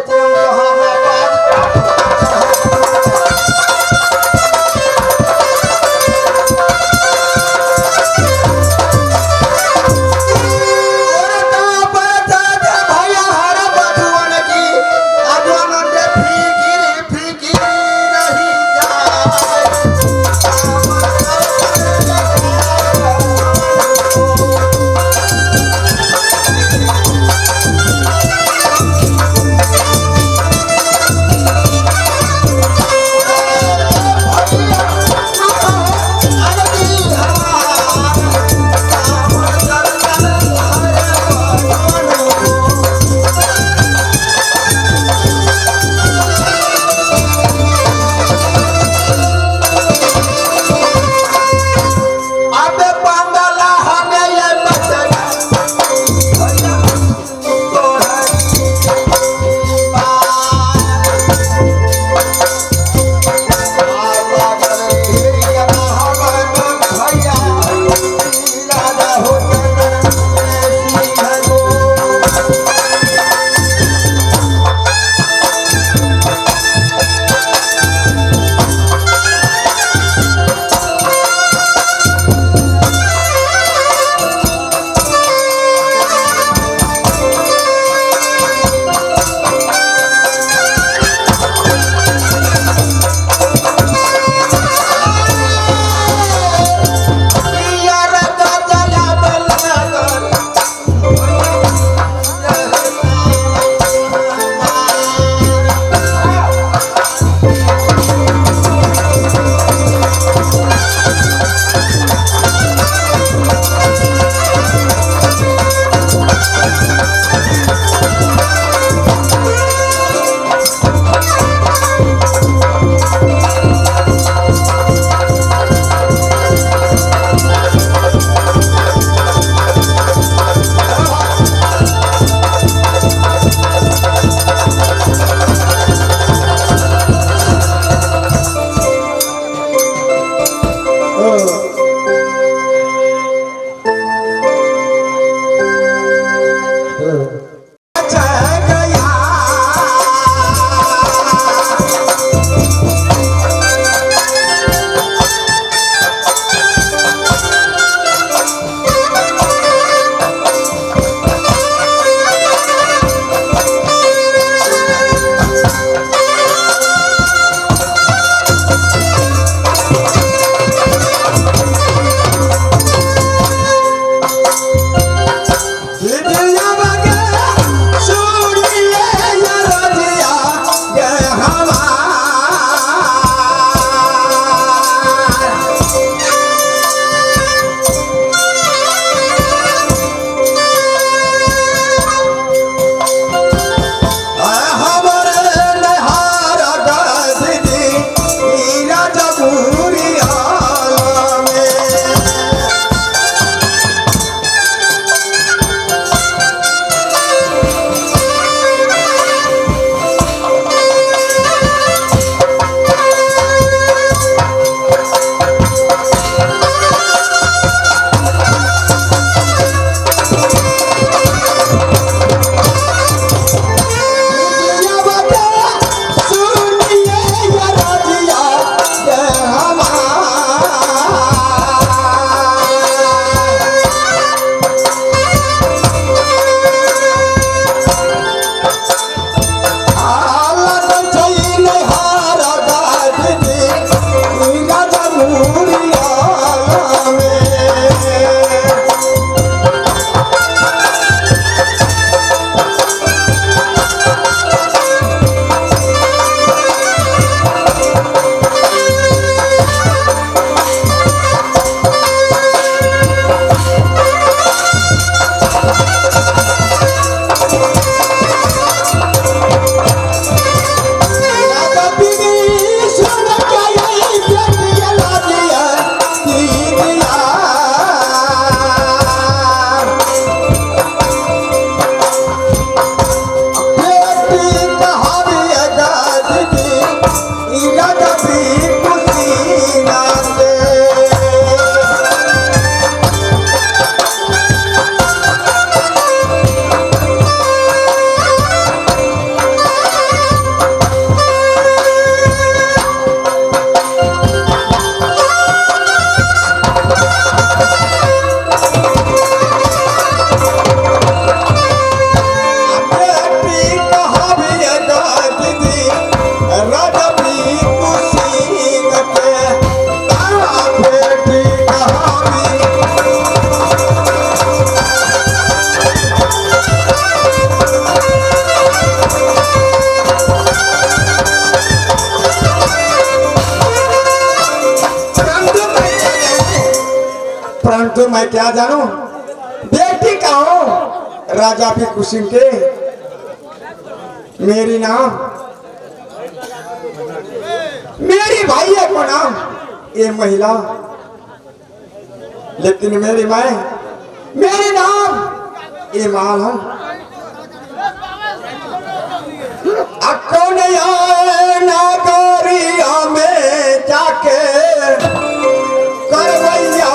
भैया हरा बधुअन की अजनंद फीकी फीकी नहीं जाए। परंतु मैं क्या जानू, बेटी का हूँ राजा भी कुशिंग के, मेरी नाम मेरी भाई है को नाम ये महिला, लेकिन मेरी माँ मेरी नाम ये माल हूँ। अक्को नागरिया में जाके करवैया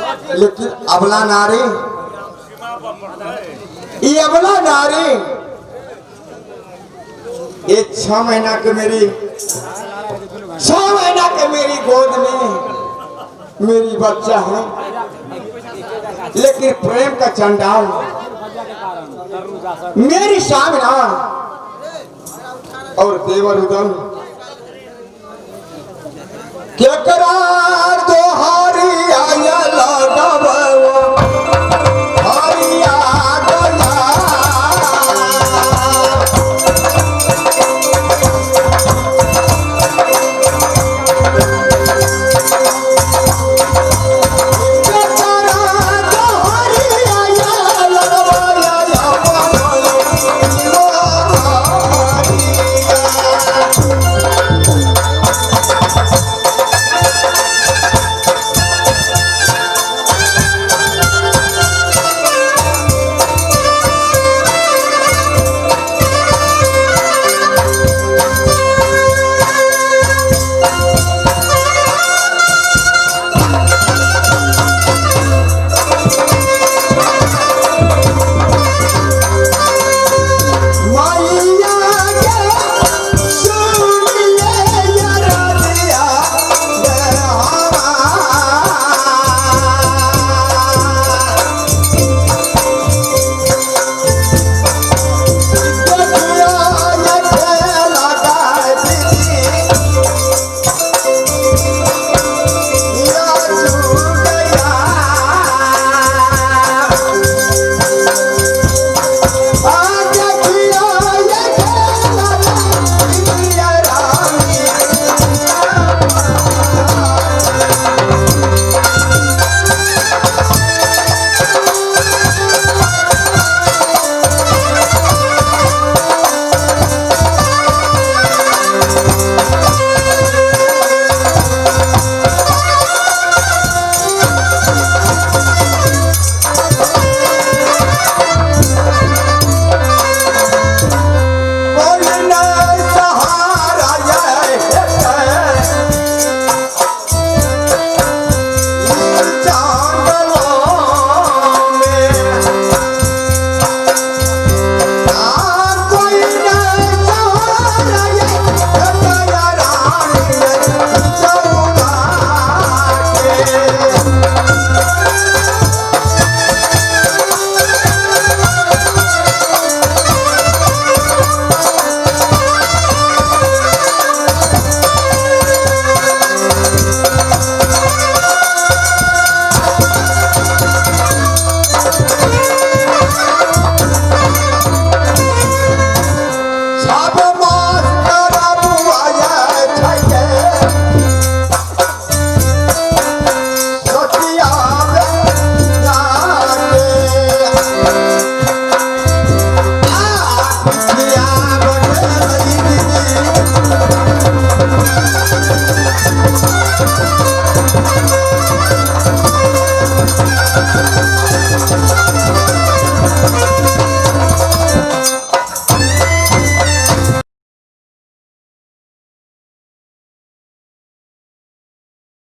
लेकिन अबला नारी, ये अबला नारी, ये 6 महीना के मेरी 6 महीना के मेरी गोद में मेरी बच्चा है, लेकिन प्रेम का चंडाल मेरी सामना और देवर उदम क्या करार दो हारिया